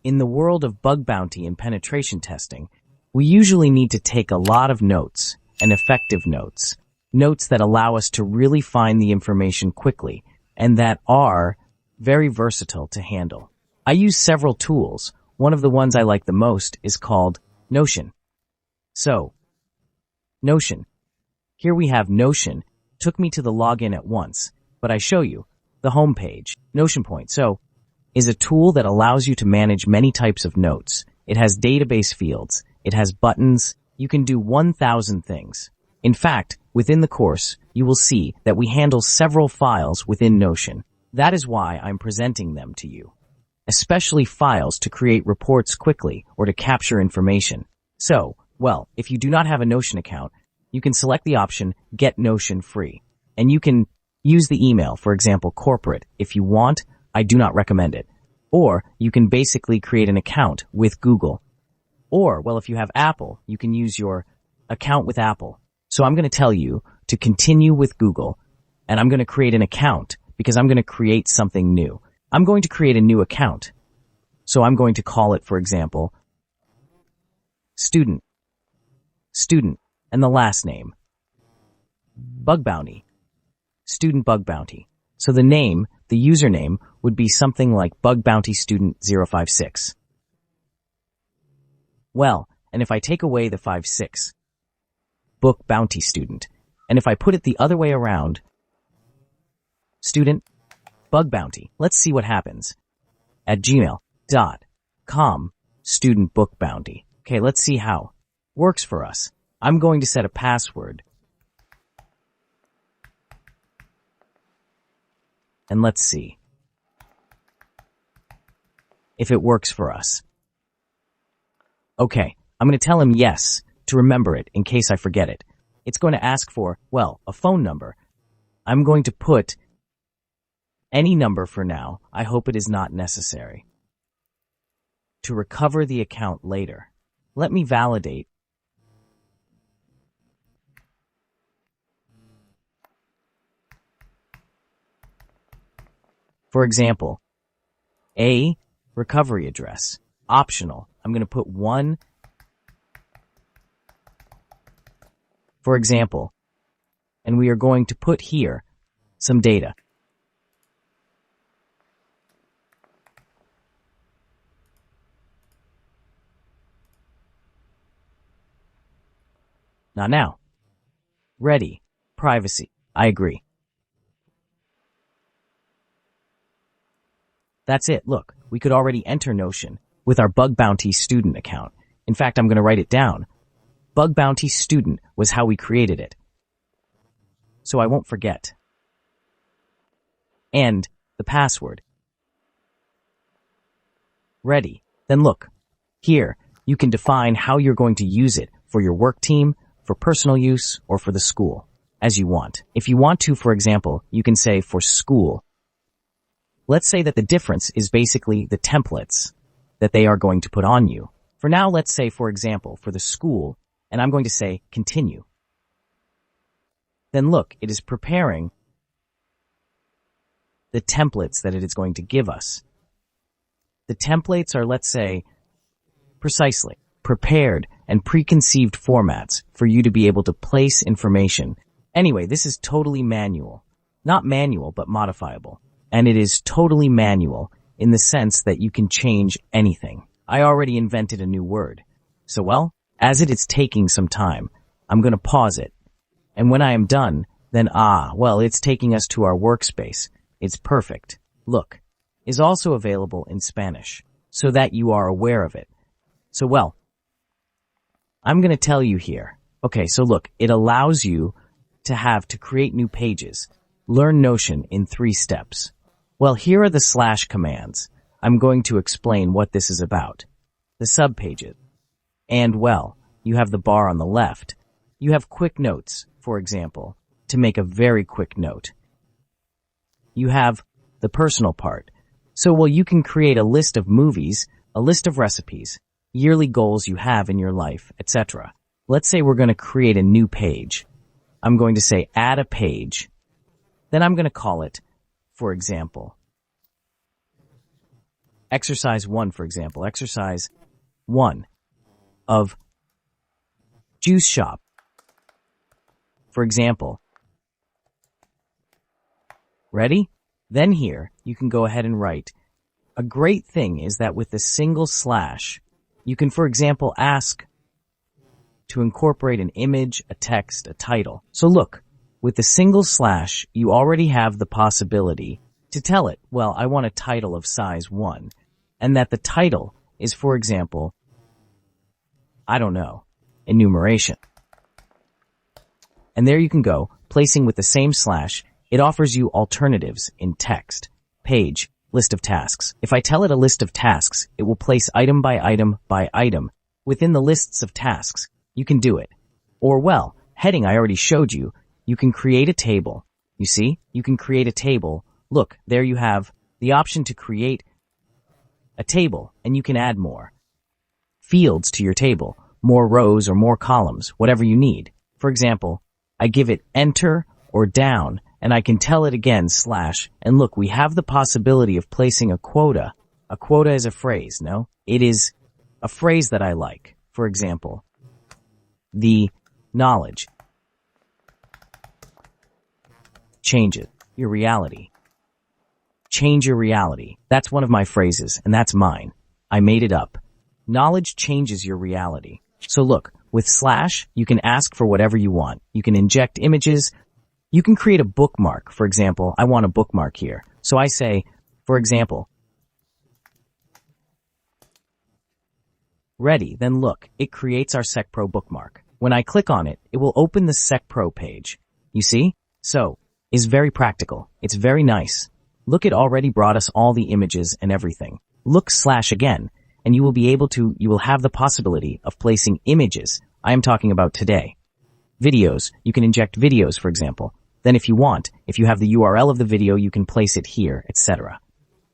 In the world of bug bounty and penetration testing, we usually need to take a lot of notes, and effective notes. Notes that allow us to really find the information quickly, and that are very versatile to handle. I use several tools. One of the ones I like the most is called Notion. So, Notion. Here we have Notion. Took me to the login at once, but I show you the home page. Notion Point. So, is a tool that allows you to manage many types of notes. It has database fields. It has buttons. You can do 1,000 things. In fact, within the course, you will see that we handle several files within Notion. That is why I'm presenting them to you. Especially files to create reports quickly or to capture information. So, well, if you do not have a Notion account, you can select the option Get Notion Free. And you can use the email, for example, corporate. If you want, I do not recommend it. Or you can basically create an account with Google. Or, well, if you have Apple, you can use your account with Apple. So I'm going to tell you to continue with Google, and I'm going to create an account because I'm going to create something new. I'm going to create a new account. So I'm going to call it, for example, student, and the last name, Bug Bounty, Student Bug Bounty. So the name, the username, would be something like Bug Bounty Student 056. Well, and if I take away the 56, Book Bounty Student, and if I put it the other way around, Student Bug Bounty, let's see what happens. At gmail.com, Student Book Bounty. Okay, let's see how works for us. I'm going to set a password. And let's see if it works for us. Okay, I'm going to tell him yes to remember it in case I forget it. It's going to ask for, well, a phone number. I'm going to put any number for now. I hope it is not necessary. To recover the account later. Let me validate. For example, a recovery address. Optional. I'm going to put 1. For example, and we are going to put here some data. Not now. Ready. Privacy. I agree. That's it. Look, we could already enter Notion with our Bug Bounty student account. In fact, I'm going to write it down. Bug Bounty student was how we created it. So I won't forget. And the password. Ready. Then look. Here, you can define how you're going to use it for your work team, for personal use, or for the school, as you want. If you want to, for example, you can say for school. Let's say that the difference is basically the templates that they are going to put on you. For now, let's say, for example, for the school, and I'm going to say continue. Then look, it is preparing the templates that it is going to give us. The templates are, let's say, precisely prepared and preconceived formats for you to be able to place information. Anyway, this is totally manual. Not manual, but modifiable. And it is totally manual in the sense that you can change anything. I already invented a new word. So, well, as it is taking some time, I'm going to pause it. And when I am done, then well, it's taking us to our workspace. It's perfect. Look, is also available in Spanish, so that you are aware of it. So, well, I'm going to tell you here. Okay, so look, it allows you to create new pages. Learn Notion in 3 steps. Well, here are the / commands. I'm going to explain what this is about. The subpages. And, well, you have the bar on the left. You have quick notes, for example, to make a very quick note. You have the personal part. So, well, you can create a list of movies, a list of recipes, yearly goals you have in your life, etc. Let's say we're going to create a new page. I'm going to say add a page. Then I'm going to call it, for example, Exercise 1, for example. Exercise 1 of juice shop. For example. Ready? Then here, you can go ahead and write. A great thing is that with a single slash, you can, for example, ask to incorporate an image, a text, a title. So look, with a single slash, you already have the possibility to tell it, well, I want a title of size 1, and that the title is, for example, I don't know, enumeration. And there you can go, placing with the same slash. It offers you alternatives in text, page, list of tasks. If I tell it a list of tasks, it will place item by item by item within the lists of tasks. You can do it. Or, well, heading I already showed you. You can create a table. You see? You can create a table. Look, there you have the option to create a table, and you can add more fields to your table, more rows or more columns, whatever you need. For example, I give it enter or down, and I can tell it again slash, and look, we have the possibility of placing a quota. A quota is a phrase, no? It is a phrase that I like. For example, the knowledge changes your reality. Change your reality. That's one of my phrases, and that's mine. I made it up. Knowledge changes your reality. So look, with slash, you can ask for whatever you want. You can inject images. You can create a bookmark. For example, I want a bookmark here. So I say, for example, ready, then look, it creates our SecPro bookmark. When I click on it, it will open the SecPro page. You see? So, it's very practical. It's very nice. Look, it already brought us all the images and everything. Look slash again, and you will have the possibility of placing images. I am talking about today. Videos, you can inject videos, for example. Then if you want, if you have the URL of the video, you can place it here, etc.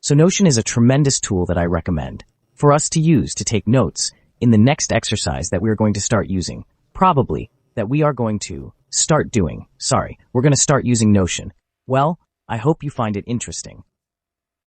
So Notion is a tremendous tool that I recommend for us to use to take notes in the next exercise that we're going to start using. Probably that we are going to start doing. We're going to start using Notion. Well, I hope you find it interesting.